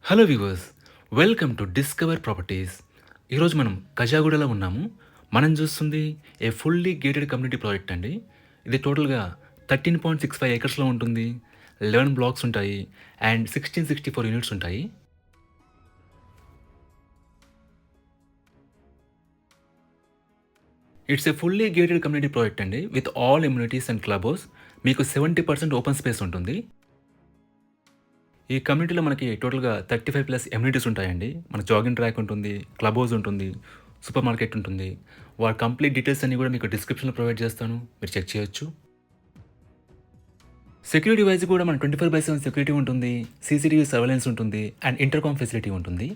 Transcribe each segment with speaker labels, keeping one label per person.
Speaker 1: Hello viewers, welcome to discover properties. ఈరోజు మనం కజాగూడలో ఉన్నాము. మనం చూస్తుంది a fully gated community project అండి. ఇది టోటల్‌గా 13.65 ఎకర్స్‌లో ఉంటుంది. 11 బ్లాక్స్ ఉంటాయి అండ్ 1664 యూనిట్స్ ఉంటాయి. It's a fully gated community project అండి with all amenities and club house. మీకు 70% ఓపెన్ స్పేస్ ఉంటుంది. ఈ కమ్యూనిటీలో మనకి టోటల్‌గా 35+ అమ్యూనిటీస్ ఉంటాయండి. మన జాగింగ్ ట్రాక్ ఉంటుంది, క్లబ్ హౌస్ ఉంటుంది, సూపర్ మార్కెట్ ఉంటుంది. వాటి కంప్లీట్ డీటెయిల్స్ అన్నీ కూడా మీకు డిస్క్రిప్షన్‌లో ప్రొవైడ్ చేస్తాను. మీరు చెక్ చేయొచ్చు. సెక్యూరిటీ వైస్ కూడా మన 24/7 సెక్యూరిటీ ఉంటుంది. సీసీటీవీ సర్వేలెన్స్ ఉంటుంది అండ్ ఇంటర్కామ్ ఫెసిలిటీ ఉంటుంది.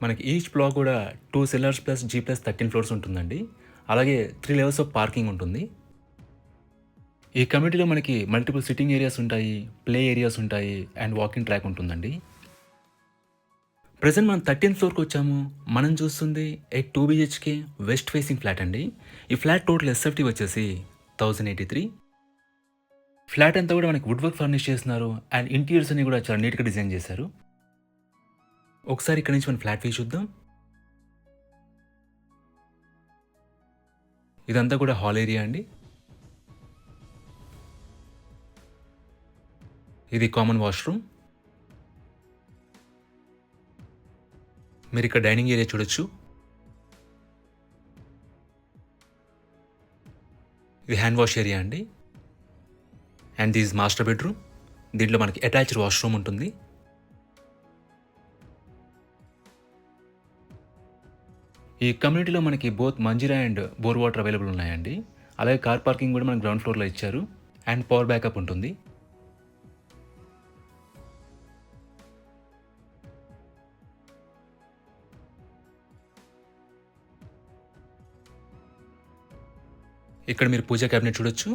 Speaker 1: మనకి ఈచ్ బ్లాక్ కూడా 2 cellars plus G plus 13 floors ఉంటుందండి. అలాగే 3 లెవెల్స్ ఆఫ్ పార్కింగ్ ఉంటుంది. ఈ కమ్యూనిటీలో మనకి మల్టిపుల్ సిట్టింగ్ ఏరియాస్ ఉంటాయి, ప్లే ఏరియాస్ ఉంటాయి అండ్ వాకింగ్ ట్రాక్ ఉంటుందండి. ప్రెజెంట్ మనం 13థ్ ఫ్లోర్‌కి వచ్చాము. మనం చూస్తుంది ఏ 2 బీహెచ్‌కే వెస్ట్ ఫేసింగ్ ఫ్లాట్ అండి. ఈ ఫ్లాట్ టోటల్ ఎస్ఎఫ్టీ వచ్చేసి 1083. ఫ్లాట్ అంతా కూడా మనకి వుడ్ వర్క్ ఫర్నిష్ చేస్తున్నారు అండ్ ఇంటీరియర్స్ అన్ని కూడా చాలా నీట్‌గా డిజైన్ చేశారు. ఒకసారి ఇక్కడ నుంచి మన ఫ్లాట్ వ్యూ చూద్దాం. ఇదంతా కూడా హాల్ ఏరియా అండి. ఇది కామన్ వాష్‌రూమ్. మీరు ఇక్కడ డైనింగ్ ఏరియా చూడొచ్చు. ఇది హ్యాండ్ వాష్ ఏరియా అండి. And this master bedroom. దీంట్లో మనకి అటాచ్డ్ వాష్‌రూమ్ ఉంటుంది. ఈ కమ్యూనిటీలో మనకి both Manjira and bore water available ఉన్నాయండి. అలాగే కార్ పార్కింగ్ కూడా మనకి గ్రౌండ్ ఫ్లోర్‌లో ఇచ్చారు అండ్ పవర్ బ్యాకప్ ఉంటుంది. ఇక్కడ మీరు పూజా క్యాబినెట్ చూడొచ్చు.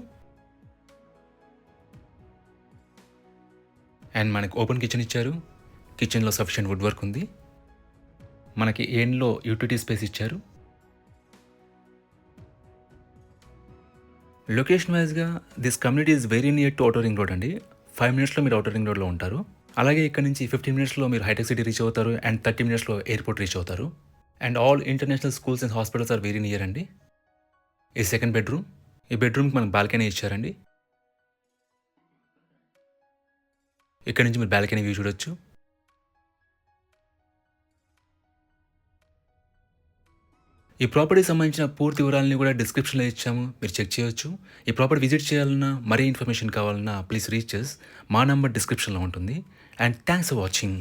Speaker 1: అండ్ మనకి ఓపెన్ కిచెన్ ఇచ్చారు. కిచెన్‌లో సఫిషియెంట్ వుడ్ వర్క్ ఉంది. మనకి ఎండ్‌లో యూటిలిటీ స్పేస్ ఇచ్చారు. లొకేషన్ వైస్‌గా this community is very near to outer ring road అండి. 5 మినిట్స్‌లో మీరు ఔటర్ రింగ్ రోడ్‌లో ఉంటారు. అలాగే ఇక్కడ నుంచి 15 మినిట్స్‌లో మీరు హైటెక్ సిటీ రీచ్ అవుతారు అండ్ 30 మినిట్స్‌లో ఎయిర్‌పోర్ట్ రీచ్ అవుతారు. And all international schools and hospitals are very near అండి. ఈ సెకండ్ బెడ్రూమ్. ఈ బెడ్రూమ్‌కి మనకు బాల్కనీ ఇచ్చారండి. ఇక్కడ నుంచి మీరు బాల్కనీ వ్యూ చూడొచ్చు. ఈ ప్రాపర్టీకి సంబంధించిన పూర్తి వివరాలని కూడా డిస్క్రిప్షన్‌లో ఇచ్చాము. మీరు చెక్ చేయొచ్చు. ఈ ప్రాపర్టీ విజిట్ చేయాలన్నా, మరీ ఇన్ఫర్మేషన్ కావాలన్నా ప్లీజ్ రీచ్ అస్. మా నంబర్ డిస్క్రిప్షన్‌లో ఉంటుంది. And thanks for watching.